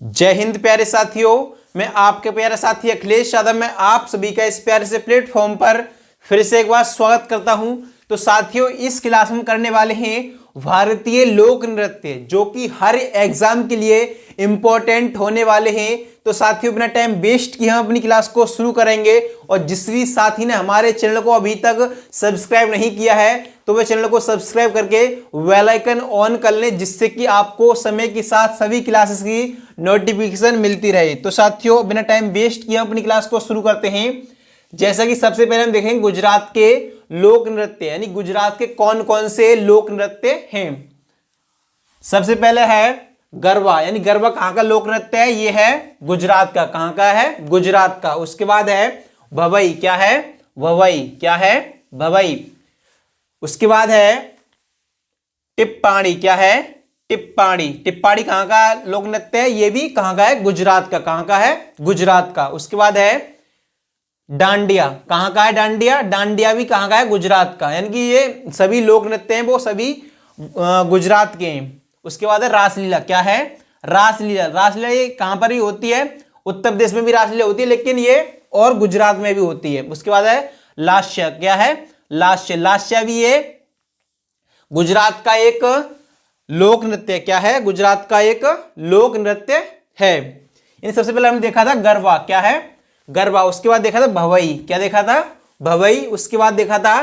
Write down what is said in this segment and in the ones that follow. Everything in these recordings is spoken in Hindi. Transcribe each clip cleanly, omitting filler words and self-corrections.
जय हिंद प्यारे साथियों, मैं आपके प्यारे साथी अखिलेश यादव। मैं आप सभी का इस प्यारे से प्लेटफॉर्म पर फिर से एक बार स्वागत करता हूं। तो साथियों, इस क्लास में करने वाले हैं भारतीय लोक नृत्य, जो कि हर एग्जाम के लिए इंपॉर्टेंट होने वाले हैं। तो साथियों, बिना टाइम वेस्ट किए हम अपनी क्लास को शुरू करेंगे। और जिस भी साथी ने हमारे चैनल को अभी तक सब्सक्राइब नहीं किया है तो वह चैनल को सब्सक्राइब करके बेल आइकन ऑन कर लें, जिससे कि आपको समय के साथ सभी क्लासेस की नोटिफिकेशन मिलती रहे। तो साथियों, बिना टाइम वेस्ट किए हम अपनी क्लास को शुरू करते हैं। जैसा कि सबसे पहले हम देखेंगे गुजरात के लोक नृत्य, यानी गुजरात के कौन कौन से लोक नृत्य हैं। सबसे पहले है गरबा, यानी गरबा कहां का लोक नृत्य है? ये है गुजरात का। कहां का है? गुजरात का। उसके बाद है भवई। क्या है? भवई। क्या है? भवई। उसके बाद है टिप्पाणी। क्या है? टिप्पाणी। टिप्पाणी कहां का लोक नृत्य है? ये भी कहां का है? गुजरात का। कहां का है? गुजरात का। उसके बाद है डांडिया। कहां का है डांडिया? डांडिया भी कहां का है? गुजरात का। यानी कि ये सभी लोक नृत्य हैं वो सभी गुजरात के हैं। उसके बाद है रासलीला। क्या है? रासलीला। रासलीला ये कहां पर ही होती है? उत्तर प्रदेश में भी रासलीला होती है, लेकिन ये और गुजरात में भी होती है। उसके बाद है लास्य। क्या है? लास्य। लास्य भी ये गुजरात का एक लोक नृत्य। क्या है? गुजरात का एक लोक नृत्य है। इन सबसे पहले हमने देखा था गरबा। क्या है? गरबा। उसके बाद देखा था भवई। क्या देखा था? भवई। उसके बाद देखा था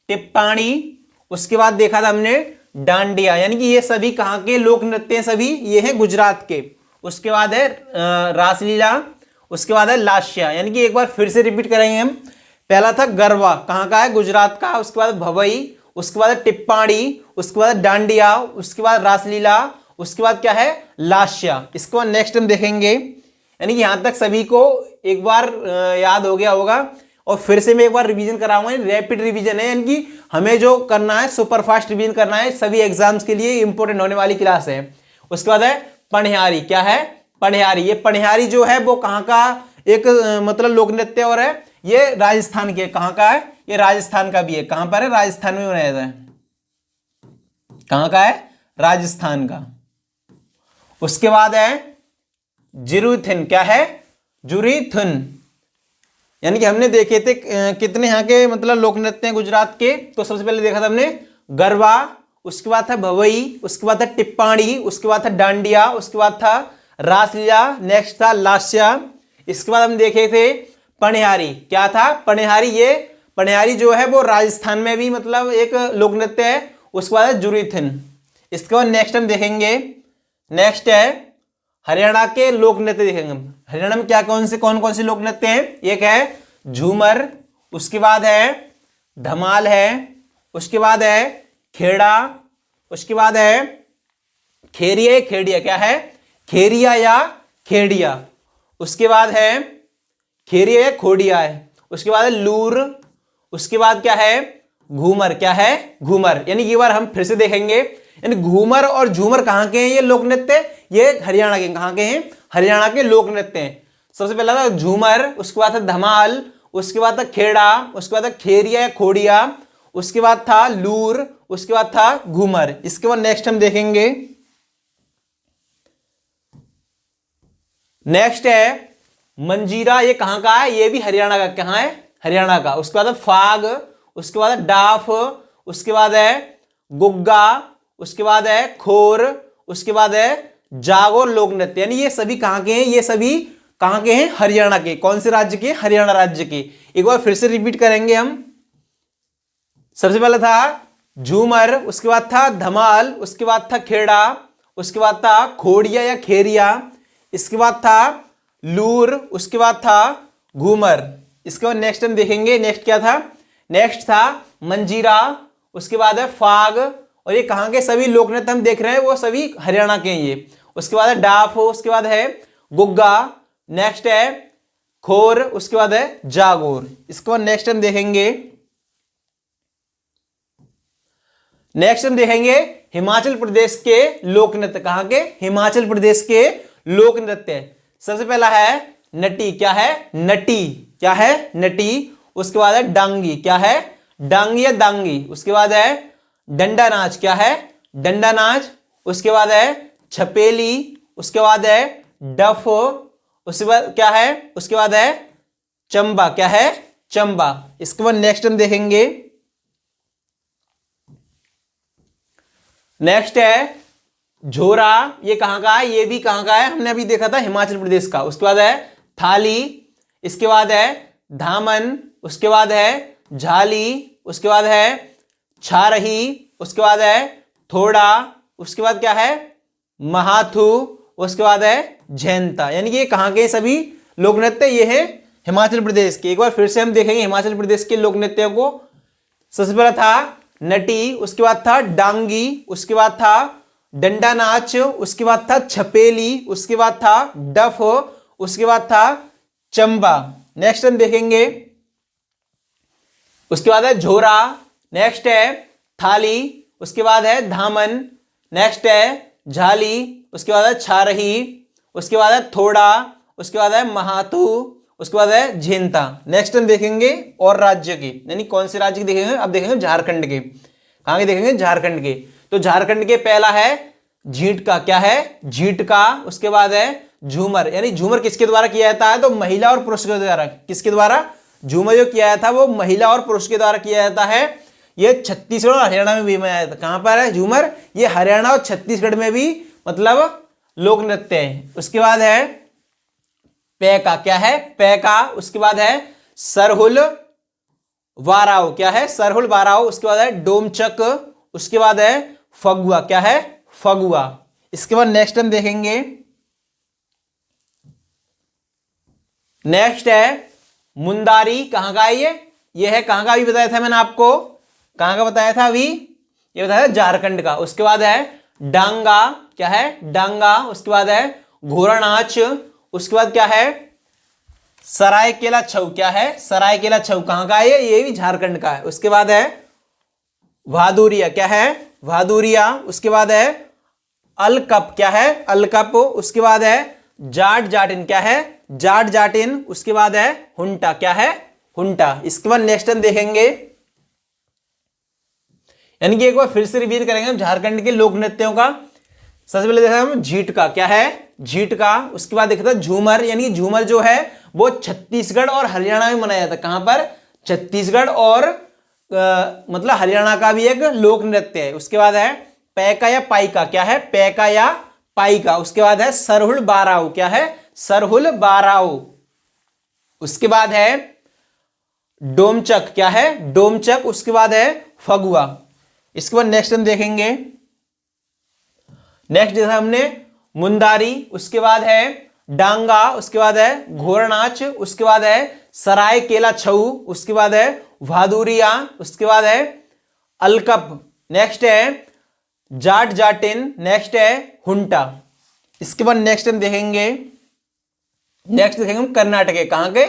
टिप्पाणी। उसके बाद देखा था हमने डांडिया। यानी कि ये सभी कहां के लोक नृत्य हैं? सभी ये हैं गुजरात के। उसके बाद है रासलीला। उसके बाद है लास्या। यानी कि एक बार फिर से रिपीट करेंगे हम। पहला था गरबा, कहां का है? गुजरात का। उसके बाद भवई। उसके बाद टिप्पाणी। उसके बाद डांडिया। उसके बाद रासलीला। उसके बाद क्या है? लास्या। इसके बाद नेक्स्ट हम देखेंगे। यानी कि यहां तक सभी को एक बार याद हो गया होगा। और फिर से मैं एक बार रिवीजन कराऊंगा। रैपिड रिवीजन है, यानी कि हमें जो करना है सुपर फास्ट रिवीजन करना है। सभी एग्जाम्स के लिए इंपॉर्टेंट होने वाली क्लास है। उसके बाद है पनिहारी। क्या है? पनिहारी। ये पनिहारी जो है वो कहां का एक मतलब लोक नृत्य और है? ये राजस्थान के। कहां का है? ये राजस्थान का भी है। कहां पर है? राजस्थान में बनाया जाता है। कहां का है? राजस्थान का। उसके बाद है जुरीथिन। क्या है? जुरीथिन। यानी कि हमने देखे थे कितने यहाँ के मतलब लोक नृत्य हैं गुजरात के। तो सबसे पहले देखा था हमने गरबा। उसके बाद था भवई। उसके बाद था टिप्पाणी। उसके बाद था डांडिया। उसके बाद था रासलीला। नेक्स्ट था लास्या। इसके बाद हम देखे थे पनिहारी। क्या था? पनिहारी। ये पनिहारी जो है वो राजस्थान में भी मतलब एक लोक नृत्य है। उसके बाद है जुरीथिन। इसके बाद नेक्स्ट हम देखेंगे, नेक्स्ट है हरियाणा के लोक नृत्य देखेंगे। हरियाणा में क्या कौन कौन से लोक नृत्य हैं? एक है झूमर। उसके बाद है धमाल है। उसके बाद है खेड़ा। उसके बाद है खेरिया खेड़िया। क्या है? खेरिया या खेड़िया। उसके बाद है खेरिया या खोड़िया है। उसके बाद है लूर। उसके बाद क्या है? घूमर। क्या है? घूमर। यानी कि बार हम फिर से देखेंगे। यानी घूमर और झूमर कहां के हैं? ये लोक नृत्य ये हरियाणा के। कहां के हैं? हरियाणा के लोक नृत्य हैं। सबसे पहला था झूमर। उसके बाद था धमाल। उसके बाद था खेड़ा। उसके बाद था खेरिया या खोड़िया। उसके बाद था लूर। उसके बाद था घूमर। इसके बाद नेक्स्ट हम देखेंगे, नेक्स्ट है मंजीरा। ये कहां का है? ये भी हरियाणा का। कहां है? हरियाणा का। उसके बाद है फाग। उसके बाद है डाफ। उसके बाद है गुग्गा। उसके बाद है खोर। उसके बाद है जागोर लोक नृत्य। यानी ये सभी कहां के हैं? ये सभी कहां के हैं? हरियाणा के। कौन से राज्य के? हरियाणा राज्य के। एक बार फिर से रिपीट करेंगे हम। सबसे पहले था झूमर। उसके बाद था धमाल। उसके बाद था खेड़ा। उसके बाद था खोड़िया या खेरिया। इसके बाद था लूर। उसके बाद था घूमर। इसके बाद नेक्स्ट हम देखेंगे, नेक्स्ट क्या था? नेक्स्ट था मंजीरा। उसके बाद है फाग। और ये कहां के सभी लोक नृत्य हम देख रहे हैं वो सभी हरियाणा के हैं ये। उसके बाद है डाफ। उसके बाद है गुग्गा। नेक्स्ट है खोर। उसके बाद है जागोर। इसके बाद नेक्स्ट हम देखेंगे, नेक्स्ट हम देखेंगे हिमाचल प्रदेश के लोक नृत्य। कहां के? हिमाचल प्रदेश के लोक नृत्य। सबसे पहला है नटी। क्या है? नटी। क्या है? नटी। उसके बाद है डांगी। क्या है? डांगी या दांगी। उसके बाद है डंडा नाच। क्या है? डंडा नाच। उसके बाद है छपेली। उसके बाद है डफ, उसके बाद क्या है, उसके बाद है चंबा, क्या है, चंबा। इसके बाद नेक्स्ट हम देखेंगे, नेक्स्ट है झोरा। ये कहां का है, ये भी कहां का है, हमने अभी देखा था हिमाचल प्रदेश का। उसके बाद है थाली, इसके बाद है धामन, उसके बाद है झाली, उसके बाद है छारही, उसके बाद है थोड़ा, उसके बाद क्या है महाथू, उसके बाद है झैंता। यानी कि ये कहां के सभी लोक नृत्य, ये है हिमाचल प्रदेश के। एक बार फिर से हम देखेंगे हिमाचल प्रदेश के लोक नृत्यों को। सबसे पहला था नटी, उसके बाद था डांगी, उसके बाद था डंडा नाच, उसके बाद था छपेली, उसके बाद था डफ, उसके बाद था चंबा। नेक्स्ट हम देखेंगे, उसके बाद है झोरा, नेक्स्ट है थाली, उसके बाद है धामन, नेक्स्ट है झाली, उसके बाद है छारही, उसके बाद है थोड़ा, उसके बाद है महातू, उसके बाद है झेंता। नेक्स्ट हम देखेंगे और राज्य के, यानी कौन से राज्य के देखेंगे, अब देखेंगे झारखंड के। कहां के देखेंगे, झारखंड के। तो झारखंड के पहला है झींटका, क्या है, झींटका। उसके बाद है झूमर, यानी झूमर किसके द्वारा किया जाता है, तो महिला और पुरुष के द्वारा। किसके द्वारा, झूमर जो किया जाता है वो महिला और पुरुष के द्वारा किया जाता है। ये छत्तीसगढ़ और हरियाणा में भी मनाया जाता है। कहां पर है झूमर, ये हरियाणा और छत्तीसगढ़ में भी मतलब लोक नृत्य है। उसके बाद है पैका, क्या है, पैका। उसके बाद है सरहुल वाराव, क्या है, सरहुल वाराव। उसके बाद है डोमचक, उसके बाद है फगुआ, क्या है, फगुआ। इसके बाद नेक्स्ट हम देखेंगे, नेक्स्ट है मुंदारी। कहां का है ये है कहां का, अभी बताया था मैंने आपको, कहां का बताया था अभी, ये बताया था झारखंड का। उसके बाद है डांगा, क्या है, डांगा। उसके बाद है घोड़ा नाच, उसके बाद क्या है सरायकेला छऊ, क्या है, सरायकेला छऊ। कहां का है ये भी झारखंड का है। उसके बाद है भादुरिया, क्या है, भादुरिया। उसके बाद है अलकप, क्या है, अलकप। उसके बाद है जाट जाटिन, क्या है, जाट जाटिन। उसके बाद है हुंटा, क्या है, हुंटा। इसके बाद नेक्स्ट हम देखेंगे, यानी कि एक बार फिर से रिवीज करेंगे हम झारखंड के लोक नृत्यों का। सबसे पहले देखा हम झीटका, क्या है, झीटका। उसके बाद देखा था झूमर, यानी कि झूमर जो है वो छत्तीसगढ़ और हरियाणा में मनाया जाता है। कहां पर, छत्तीसगढ़ और मतलब हरियाणा का भी एक लोक नृत्य है। उसके बाद है पैका या पाइका, क्या है, पैका या पाइका। उसके बाद है सरहुल बाराऊ, क्या है, सरहुल बाराऊ। उसके बाद है डोमचक, क्या है, डोमचक। उसके बाद है फगुआ। इसके बाद नेक्स्ट हम देखेंगे, नेक्स्ट जैसा हमने मुंदारी, उसके बाद है डांगा, उसके बाद है घोड़ा नाच, उसके बाद है सरायकेला छऊ, उसके बाद है भादुरिया, उसके बाद है अलकप, नेक्स्ट है जाट जाटिन, नेक्स्ट है हुंटा। इसके बाद नेक्स्ट हम देखेंगे, नेक्स्ट देखेंगे हम कर्नाटक के। कहां के,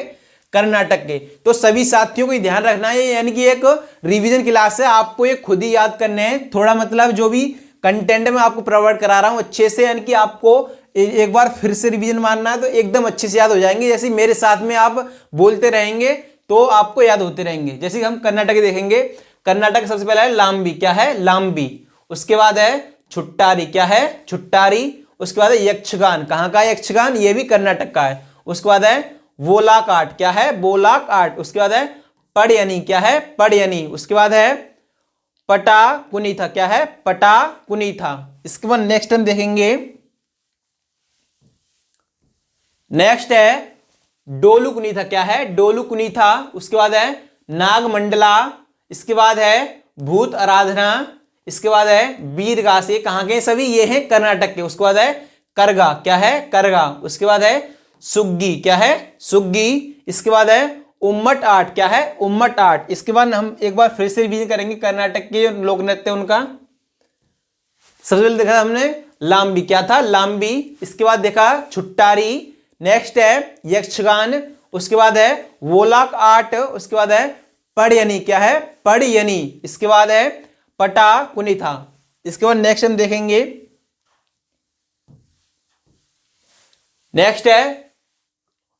कर्नाटक के। तो सभी साथियों को ध्यान रखना है, यानी कि एक रिवीजन क्लास है, आपको ये खुद ही याद करने हैं। थोड़ा मतलब जो भी कंटेंट में आपको प्रोवाइड करा रहा हूं अच्छे से, यानी कि आपको एक बार फिर से रिवीजन मारना है तो एकदम अच्छे से याद हो जाएंगे। जैसे मेरे साथ में आप बोलते रहेंगे तो आपको याद होते रहेंगे। जैसे हम कर्नाटक देखेंगे, कर्नाटक सबसे पहला है लांबी, क्या है, लांबी। उसके बाद है छुट्टारी, क्या है, छुट्टारी। उसके बाद है यक्षगान, कहां का है यक्षगान, ये भी कर्नाटक का है। उसके बाद है वोलाक आर्ट, क्या है, वोलाक आर्ट। उसके बाद है पडयनी, क्या है, पडयनी। उसके बाद है पटा कुनीथा, क्या है, पटा कुनीथा। इसके बाद नेक्स्ट हम देखेंगे, नेक्स्ट है डोलू कुनीथा, क्या है, डोलू कुनीथा। उसके बाद है नाग मंडला। इसके बाद है भूत आराधना। इसके बाद है वीरगासे, कहां के सभी, ये हैं कर्नाटक के। उसके बाद है करगा, क्या है, करगा। उसके बाद है सुग्गी, क्या है, सुग्गी। इसके बाद है उम्मट आर्ट, क्या है, उम्मट आर्ट। इसके बाद हम एक बार फिर से रिवीजन करेंगे कर्नाटक के लोक नृत्य उनका। सबसे पहले देखा हमने लांबी, क्या था, लांबी। इसके बाद देखा छुट्टारी, नेक्स्ट है यक्षगान। उसके बाद है वोलाक आर्ट। उसके बाद है पडयनी, क्या है, पडयनी। इसके बाद है पटा कुनीथा। इसके बाद नेक्स्ट हम देखेंगे, नेक्स्ट है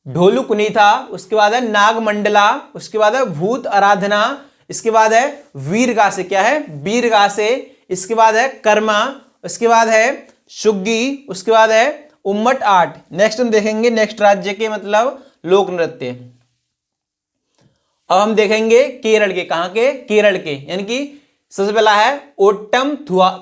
ढोलू कुनीथा। उसके बाद है नाग मंडला। उसके बाद है भूत आराधना। इसके बाद है वीरगासे, क्या है, वीरगासे। इसके बाद है कर्मा। उसके बाद है सुग्गी। उसके बाद है उम्मट आर्ट। नेक्स्ट हम देखेंगे नेक्स्ट राज्य के मतलब लोक नृत्य। अब हम देखेंगे केरल के, कहां के, केरल के, यानी कि सबसे पहला है ओट्टम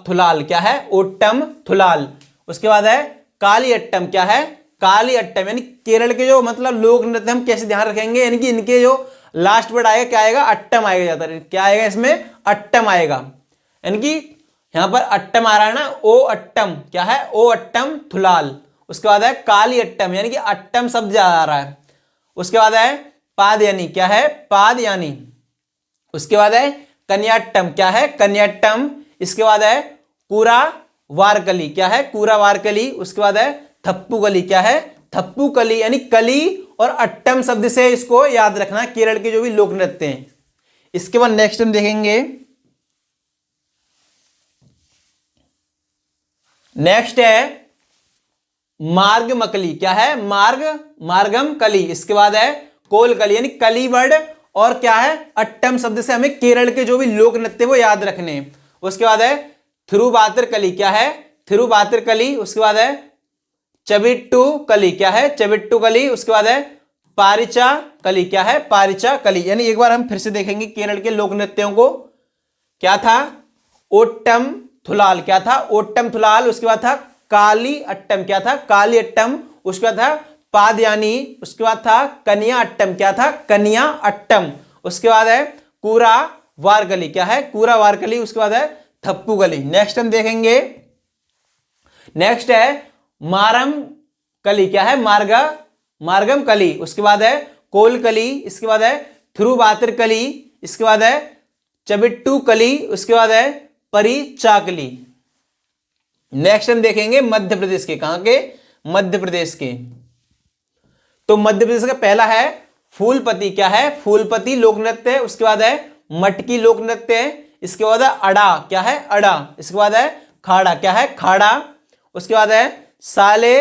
थुलाल, क्या है, ओट्टम थुलाल। उसके बाद है काली अट्टम, क्या है, काली अट्टम। यानी केरल के जो मतलब लोक नृत्य हम कैसे ध्यान रखेंगे, यानी कि इनके जो लास्ट वर्ड आएगा क्या आएगा, अट्टम आएगा, ज्यादा क्या आएगा इसमें, अट्टम आएगा। यानी कि यहां पर अट्टम आ रहा है ना, ओ अट्टम, क्या है, ओ अट्टम थुलाल। उसके बाद है काली अट्टम, यानी कि अट्टम शब्द आ रहा है। उसके बाद है पादयानी, क्या है, पादयानी। उसके बाद है कन्याट्टम, क्या है, कन्याट्टम। इसके बाद है कूरा वारकली, क्या है, कूरा वारकली। उसके बाद है थप्पू कली, क्या है, थप्पू कली। यानी कली और अट्टम शब्द से इसको याद रखना, केरल के जो भी लोक नृत्य हैं। इसके बाद नेक्स्ट हम देखेंगे, नेक्स्ट है मार्ग मकली, क्या है, मार्ग मार्गम कली। इसके बाद है कोल कली, यानी कली वर्ड और क्या है, अट्टम शब्द से हमें केरल के जो भी लोक नृत्य वो याद रखने हैं। उसके बाद है थिरुवातिर कली, क्या है, थिरुवातिर कली। उसके बाद है चबिट्टू कली, क्या है, चबिट्टू कली। उसके बाद है पारिचा कली, क्या है, पारिचा कली। यानी एक बार हम फिर से देखेंगे केरल के लोक नृत्यों को। क्या था, ओट्टम थुलाल, क्या था, ओट्टम थुलाल। उसके बाद था काली अट्टम, क्या था, काली अट्टम। उसके बाद था पादयानी। उसके बाद था कन्या अट्टम, क्या था, कन्या अट्टम। उसके बाद है कूरा वारकली, क्या है, कूरा वारकली। उसके बाद है थप्पू कली। नेक्स्ट हम देखेंगे, नेक्स्ट है मारम कली, क्या है, मार्गम कली। उसके बाद है कोल कली। इसके बाद है थिरुवातिर कली। इसके बाद है चबिट्टू कली। उसके बाद है परिचाकली। नेक्स्ट हम देखेंगे मध्य प्रदेश के, कहां के, मध्य प्रदेश के। तो मध्य प्रदेश का पहला है फूलपति, क्या है, फूलपति लोक नृत्य है। उसके बाद है मटकी लोक नृत्य है। इसके बाद है अड़ा, क्या है, अड़ा। इसके बाद है खाड़ा, क्या है, खाड़ा। उसके बाद है साले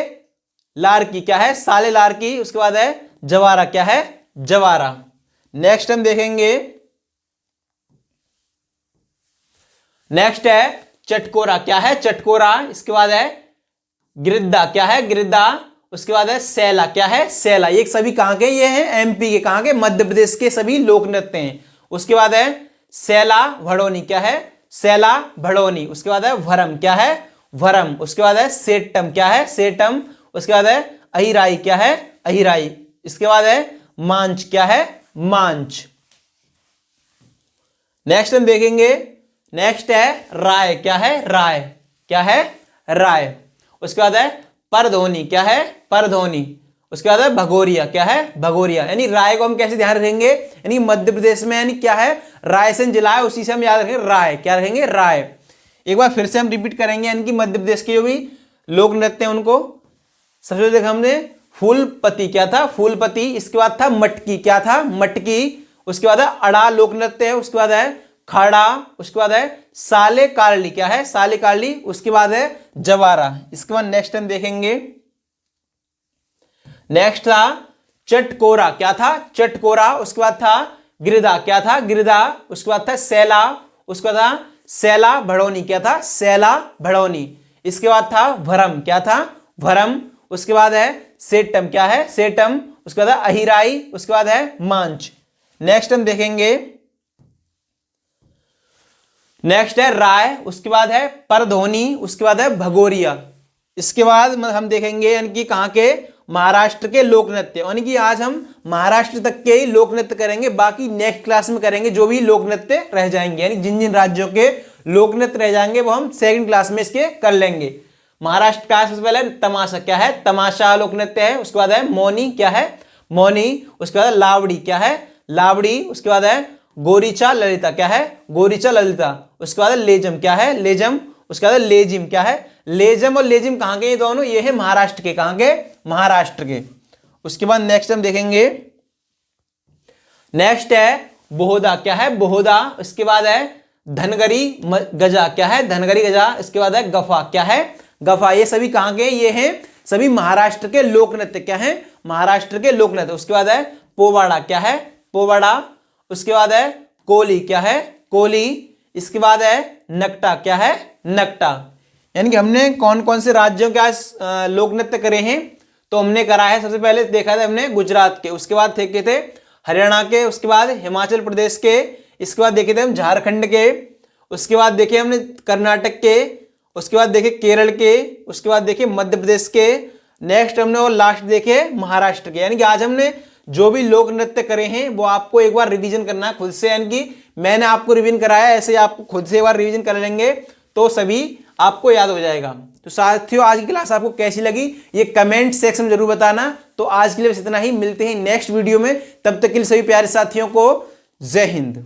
लारकी, क्या है, साले लारकी। उसके बाद है जवारा, क्या है, जवारा। नेक्स्ट हम देखेंगे, नेक्स्ट है चटकोरा, क्या है, चटकोरा। इसके बाद है गिरिद्दा, क्या है, गिरिद्दा। उसके बाद है सैला, क्या है, सैला। ये सभी कहां के, ये हैं एमपी के, कहां के, मध्य प्रदेश के सभी लोक नृत्य हैं। उसके बाद है सैला भड़ोनी, क्या है, सैला भड़ोनी। उसके बाद है भरम, क्या है, भरम। उसके बाद है सेटम, क्या है, सेटम। उसके बाद है अहिराई, क्या है, अहिराई। इसके बाद है मांच, क्या है, मांच। नेक्स्ट हम देखेंगे, नेक्स्ट है राय, क्या है, राय, क्या है, राय। उसके बाद है परधोनी, क्या है, परधोनी। उसके बाद है भगोरिया, क्या है, भगोरिया। यानी राय को हम कैसे ध्यान रखेंगे, यानी मध्य प्रदेश में यानी क्या है, रायसेन जिला है, उसी से हम याद रखेंगे राय, क्या रखेंगे, राय। एक बार फिर से हम रिपीट करेंगे, यानी कि मध्य प्रदेश के जो भी लोक नृत्य हैं उनको। सबसे पहले देखा हमने फूलपति, क्या था, फूलपति। इसके बाद था मटकी, क्या था, मटकी। उसके बाद है अड़ा लोक नृत्य है। उसके बाद है खाड़ा। उसके बाद है साले कारली, क्या है, साले कारली। उसके बाद है जवारा। इसके बाद नेक्स्ट हम देखेंगे, नेक्स्ट था चटकोरा, क्या था, चटकोरा। उसके बाद था गिरदा, क्या था, गिरदा। उसके बाद था सैला। उसके बाद था सैला भड़ोनी, क्या था, सैला भड़ोनी। इसके बाद था भरम, क्या था, भरम। उसके बाद है सेटम, क्या है, सेटम। उसके बाद है अहिराई। उसके बाद है मांच। नेक्स्ट हम देखेंगे, नेक्स्ट है राय। उसके बाद है परधोनी। उसके बाद है भगोरिया। इसके बाद हम देखेंगे यानी कि कहां के, महाराष्ट्र के लोक नृत्य। यानी कि आज हम महाराष्ट्र तक के ही लोक नृत्य करेंगे, बाकी नेक्स्ट क्लास में करेंगे जो भी लोक नृत्य रह जाएंगे, यानी जिन जिन राज्यों के लोक नृत्य रह जाएंगे वो हम सेकंड क्लास में इसके कर लेंगे। महाराष्ट्र का सबसे पहले तमाशा, क्या है, तमाशा लोक नृत्य है। उसके बाद है मौनी, क्या है, मौनी। उसके बाद लावड़ी, क्या है, लावड़ी। उसके बाद है गोरीचा ललिता, क्या है, गोरीचा ललिता। उसके बाद है लेजम, क्या है, लेजम। उसके बाद है लेजिम, क्या है, लेजम। और लेजिम कहां के, ये दोनों ये है महाराष्ट्र के, कहां के, महाराष्ट्र के। उसके बाद नेक्स्ट हम देखेंगे, नेक्स्ट है बोहदा, क्या है, बोहदा। इसके बाद है धनगरी गजा, क्या है, धनगरी गजा। इसके बाद है गफा, क्या है, गफा। ये सभी कहां के, ये हैं सभी महाराष्ट्र के लोक नृत्य, क्या है, महाराष्ट्र के लोक नृत्य। उसके बाद है पोवाड़ा, क्या है, पोवाड़ा। उसके बाद है कोली, क्या है, कोली। इसके बाद है नकटा, क्या है, नकटा। यानी कि हमने कौन कौन से राज्यों के आज लोक नृत्य करे हैं, तो हमने करा है, सबसे पहले देखा था हमने गुजरात के, उसके बाद देखे थे हरियाणा के, उसके बाद हिमाचल प्रदेश के, इसके बाद देखे थे हम झारखंड के, उसके बाद देखे हमने कर्नाटक के, उसके बाद देखे केरल के, उसके बाद देखे मध्य प्रदेश के, नेक्स्ट हमने और लास्ट देखे महाराष्ट्र के। यानी कि आज हमने जो भी लोक नृत्य करे हैं वो आपको एक बार रिवीजन करना है खुद से, यानी कि मैंने आपको रिवीजन कराया, ऐसे ही आपको खुद से एक बार रिवीजन कर लेंगे तो सभी आपको याद हो जाएगा। तो साथियों आज की क्लास आपको कैसी लगी ये कमेंट सेक्शन में जरूर बताना। तो आज के लिए बस इतना ही, मिलते हैं नेक्स्ट वीडियो में, तब तक के लिए सभी प्यारे साथियों को जय हिंद।